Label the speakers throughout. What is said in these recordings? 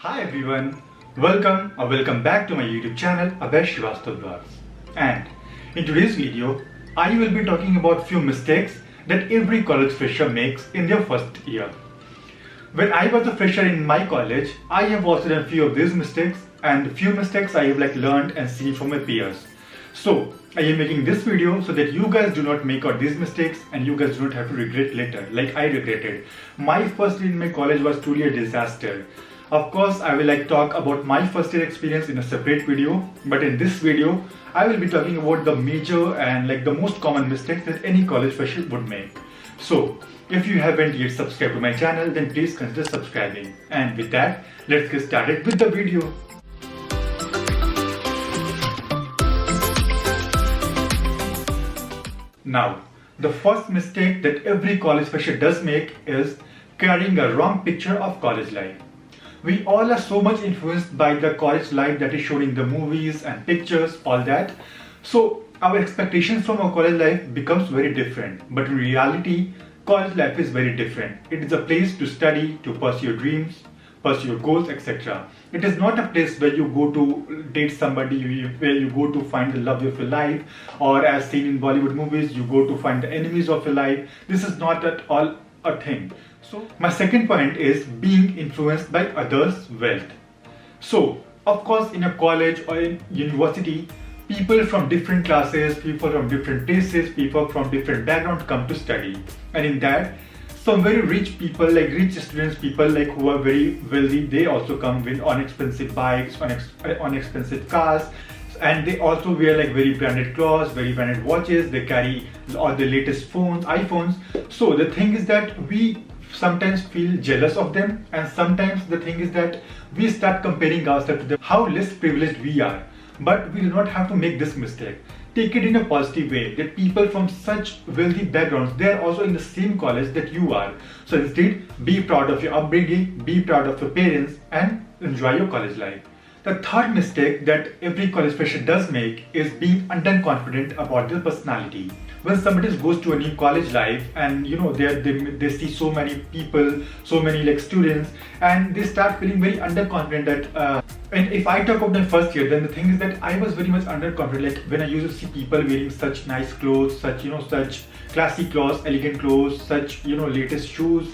Speaker 1: Hi everyone, welcome back to my YouTube channel Abhay Srivastav Vlogs. And in today's video, I will be talking about few mistakes that every college fresher makes in their first year. When I was a fresher in my college, I have also done few of these mistakes, and few mistakes I have learned and seen from my peers. So I am making this video so that you guys do not make out these mistakes and you guys do not have to regret later like I regretted. My first year in my college was truly a disaster. Of course, I will talk about my first year experience in a separate video, but in this video, I will be talking about the major and the most common mistakes that any college fresher would make. So, if you haven't yet subscribed to my channel, then please consider subscribing. And with that, let's get started with the video. Now, the first mistake that every college fresher does make is carrying a wrong picture of college life. We all are so much influenced by the college life that is shown in the movies and pictures, all that. So our expectations from our college life becomes very different. But in reality, college life is very different. It is a place to study, to pursue your dreams, pursue your goals, etc. It is not a place where you go to date somebody, where you go to find the love of your life, or as seen in Bollywood movies, you go to find the enemies of your life. This is not at all a thing. So my second point is being influenced by others' wealth. So of course in a college or in university, people from different classes, people from different places, people from different backgrounds come to study. And in that, some very rich people, rich students, people who are very wealthy, they also come with on expensive bikes, on expensive cars, and they also wear very branded clothes, very branded watches. They carry all the latest phones, iPhones. So the thing is that we sometimes feel jealous of them, and sometimes the thing is that we start comparing ourselves to them, how less privileged we are. But we do not have to make this mistake. Take it in a positive way, that people from such wealthy backgrounds, they are also in the same college that you are. So instead, be proud of your upbringing, be proud of your parents, and enjoy your college life. The third mistake that every college fresher does make is being underconfident about their personality. When somebody goes to a new college life and they see so many people, so many students, and they start feeling very underconfident that and if I talk about my first year, then the thing is that I was very much underconfident. When I used to see people wearing such nice clothes, such such classy clothes, elegant clothes, such latest shoes,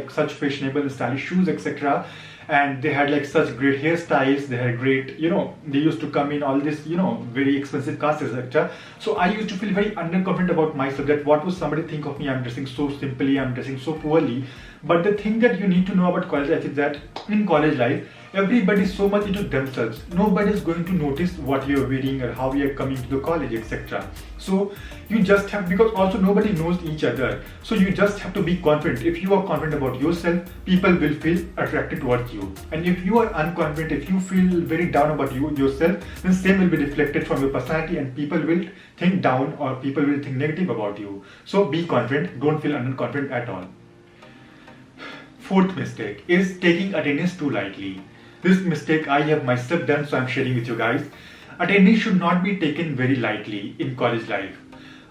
Speaker 1: such fashionable and stylish shoes, etc. And they had such great hairstyles, they had great, they used to come in all this, very expensive cars, etc. So I used to feel very underconfident about myself, that what would somebody think of me, I'm dressing so simply, I'm dressing so poorly. But the thing that you need to know about college life is that in college life, everybody is so much into themselves. Nobody is going to notice what you are wearing or how you are coming to the college, etc. So you just have, because also nobody knows each other. So you just have to be confident. If you are confident about yourself, people will feel attracted towards you. And if you are unconfident, if you feel very down about yourself, then same will be reflected from your personality, and people will think down or people will think negative about you. So be confident, don't feel underconfident at all. Fourth mistake is taking attendance too lightly. This mistake I have myself done, so I'm sharing with you guys. Attendance should not be taken very lightly in college life.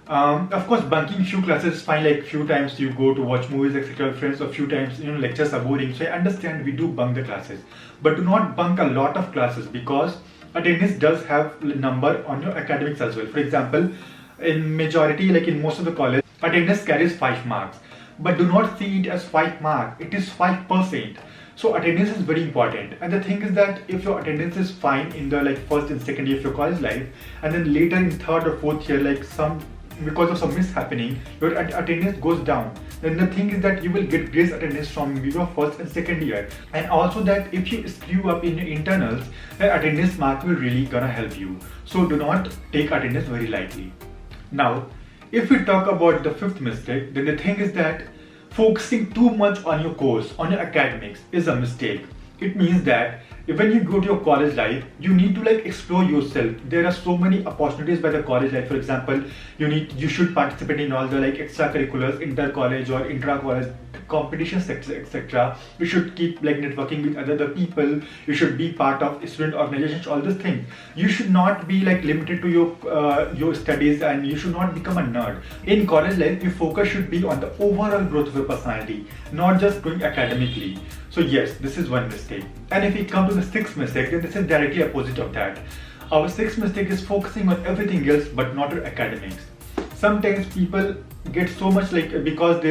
Speaker 1: Of course, bunking few classes is fine, few times you go to watch movies, etc. with friends, or few times lectures are boring. So I understand we do bunk the classes, but do not bunk a lot of classes, because attendance does have a number on your academics as well. For example, in majority, in most of the college, attendance carries 5 marks. But do not see it as 5 marks, it is 5%. So attendance is very important. And the thing is that if your attendance is fine in the first and second year of your college life, and then later in third or fourth year, because of some mishappening, your attendance goes down, then the thing is that you will get grace attendance from your first and second year. And also that if you screw up in your internals, the attendance mark will really gonna help you. So do not take attendance very lightly. Now, if we talk about the fifth mistake, then the thing is that focusing too much on your course, on your academics, is a mistake. It means that when you go to your college life, you need to explore yourself. There are so many opportunities by the college life. For example, you should participate in all the extracurriculars, inter-college or intra-college competitions, etc. You should keep like networking with other people. You should be part of student organizations, all these things. You should not be like limited to your studies, and you should not become a nerd. In college life, your focus should be on the overall growth of your personality, not just growing academically. So yes, this is one mistake. And if we come to the sixth mistake, then this is directly opposite of that. Our sixth mistake is focusing on everything else but not on academics. Sometimes people get so much like because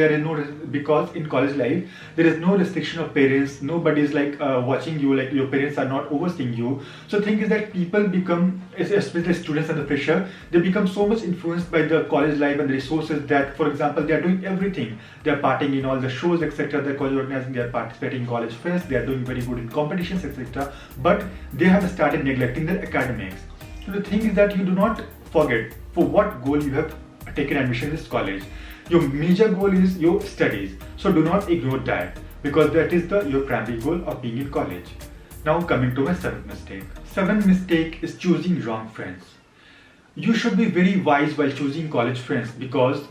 Speaker 1: because in college life there is no restriction of parents, nobody is like watching you, like your parents are not overseeing you. So thing is that people become, especially students and the fresher, they become so much influenced by the college life and the resources that, for example, they are doing everything. They are partying in all the shows, etc. They're college organizing, they are participating in college fest, they are doing very good in competitions, etc. But they have started neglecting their academics. So the thing is that you do not forget for what goal you have taken admission in this college. Your major goal is your studies, so do not ignore that, because that is your primary goal of being in college. Now coming to my seventh mistake. Seventh mistake is choosing wrong friends. You should be very wise while choosing college friends, because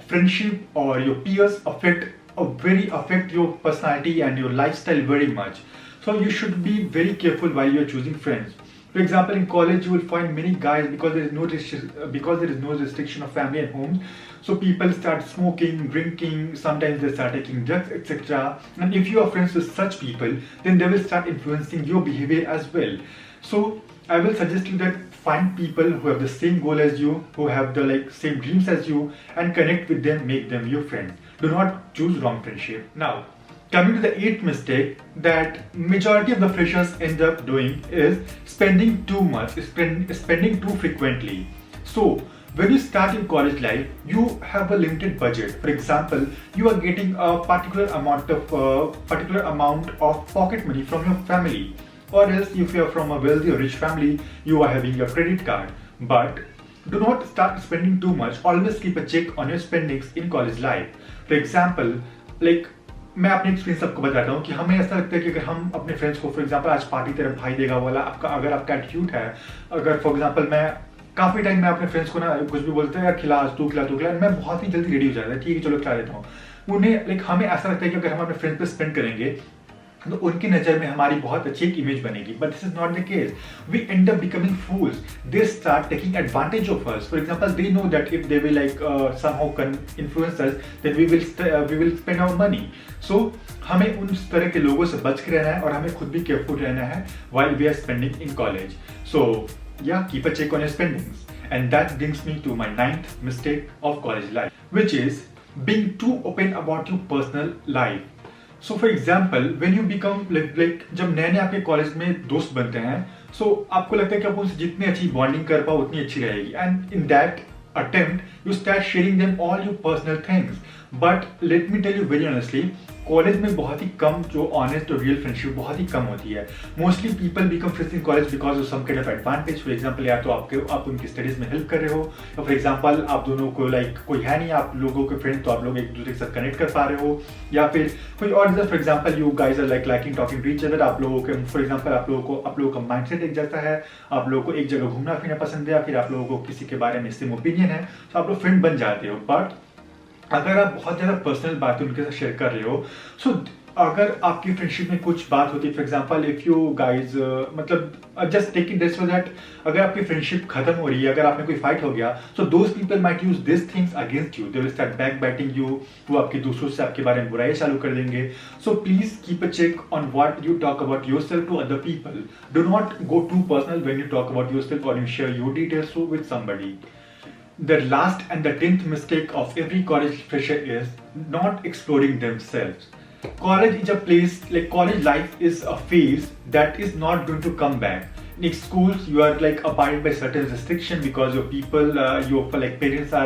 Speaker 1: friendship or your peers affect your personality and your lifestyle very much. So you should be very careful while you are choosing friends. For example, in college you will find many guys, because there is no restriction of family and homes. So people start smoking, drinking, sometimes they start taking drugs, etc. And if you are friends with such people, then they will start influencing your behavior as well. So I will suggest you that find people who have the same goal as you, who have the same dreams as you, and connect with them, make them your friends. Do not choose wrong friendship. Now, coming to the eighth mistake that majority of the freshers end up doing is spending too much, spending too frequently. So when you start in college life, you have a limited budget. For example, you are getting a particular amount of pocket money from your family, or else if you are from a wealthy or rich family, you are having your credit card. But do not start spending too much. Always keep a check on your spendings in college life. For example, मैं अपने experience आपको बताता हूँ कि हमें ऐसा लगता है कि अगर हम अपने फ्रेंड्स को, फॉर एग्जांपल, आज पार्टी तेरा भाई देगा वाला अगर आपका एटीट्यूड है, अगर फॉर एग्जांपल मैं काफ़ी टाइम में अपने फ्रेंड्स को ना कुछ भी बोलते हैं, यार खिला तू खिला, मैं बहुत ही जल्दी रेडी हो जाता है, ठीक है चलो खिला देता हूँ उन्हें। हमें ऐसा लगता है कि अगर हम अपने फ्रेंड्स पे स्पेंड करेंगे तो उनकी नज़र में हमारी बहुत अच्छी एक इमेज बनेगी. But this is not the case. We end up becoming fools. They start taking advantage of us. For example, they know that if they will somehow influence us, then we will spend our money. So हमें उन तरह के लोगों से बच के रहना है और हमें खुद भी केयरफुल रहना है while we are spending in college. So yeah, keep a check on your spendings. And that brings me to my 9th mistake of college life, which is being too open about your personal life. So for example, when you become जब नए आपके college में दोस्त बनते हैं, so आपको लगता है कि आप उनसे जितनी अच्छी बॉन्डिंग कर पाओ उतनी अच्छी रहेगी. And in that attempt, you start sharing them all your personal things. But let me tell you very honestly, college में बहुत ही कम जो ऑनेस्ट और रियल फ्रेंडशिप बहुत ही कम होती है. Mostly people become friends in college because of some kind of advantage. For example, या तो आप उनकी स्टडीज में हेल्प कर रहे हो, या फॉर एग्जांपल आप दोनों को कोई है नहीं आप लोगों के फ्रेंड, तो आप लोग एक दूसरे के साथ कनेक्ट कर पा रहे हो, या फिर कोई और reason. For example, you guys are liking talking to each other. आप लोगों के, फॉर एग्जांपल, आप लोगों का माइंडसेट एक जैसा है, आप लोगों को एक जगह घूमना फिरना पसंद है, या फिर आप लोगों को किसी के बारे में सेम ओपिनियन है, तो आप लोग फ्रेंड बन जाते हो. बट अगर आप बहुत ज़्यादा पर्सनल बातें उनके साथ शेयर कर रहे हो, सो अगर आपकी फ्रेंडशिप में कुछ बात होती है, for example if you guys just take it this way that अगर आपकी फ्रेंडशिप खत्म हो रही है, अगर आप में कोई फाइट हो गया, so those people might use this things against you. They will start back biting you. वो आपके दूसरों से आपके बारे में बुराई चालू कर देंगे. So please keep a check on what you talk about yourself to other people. Do not go to personal when you talk about yourself or you share your details with somebody. The last and the 10th mistake of every college fresher is not exploring themselves. College is a place, college life is a phase that is not going to come back. In schools, you are abided by certain restriction because your people, your parents are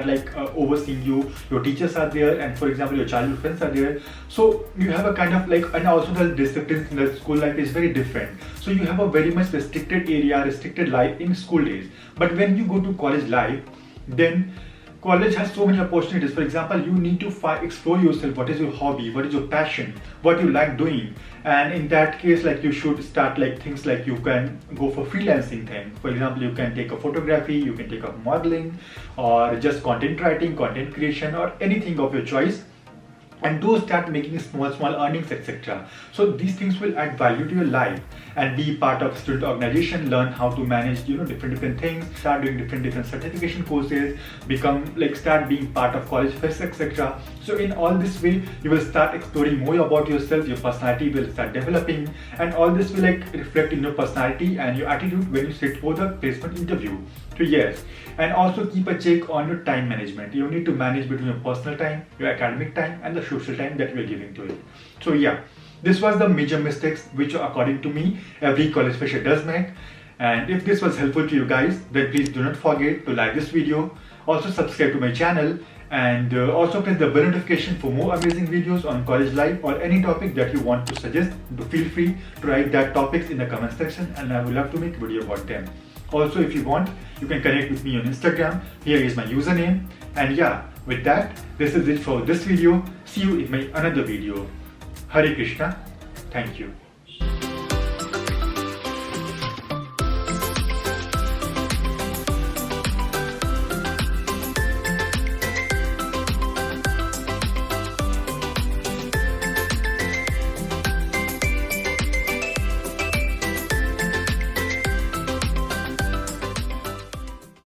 Speaker 1: overseeing you, your teachers are there, and for example, your childhood friends are there. So you have a kind of and also the disciplines in the school life is very different. So you have a very much restricted area, restricted life in school days. But when you go to college life, then college has so many opportunities. For example, you need to explore yourself. What is your hobby? What is your passion? What you like doing? And in that case, you should start things like you can go for freelancing thing. For example, you can take a photography, you can take up modeling, or just content writing, content creation, or anything of your choice. and those start making small earnings, etc. So these things will add value to your life, and be part of student organization, learn how to manage different things, start doing different certification courses, become start being part of college fest, etc. So in all this way you will start exploring more about yourself, your personality will start developing, and all this will reflect in your personality and your attitude when you sit for the placement interview. So yes, and also keep a check on your time management. You need to manage between your personal time, your academic time, and the social time that you are giving to it. So yeah, this was the major mistakes which according to me every college fresher does make. And if this was helpful to you guys, then please do not forget to like this video, also subscribe to my channel, and also press the bell notification for more amazing videos on college life or any topic that you want to suggest. Feel free to write that topics in the comment section, and I will love to make a video about them. Also, if you want, you can connect with me on Instagram. Here is my username. And yeah, with that, this is it for this video. See you in my another video. Hare Krishna. Thank you.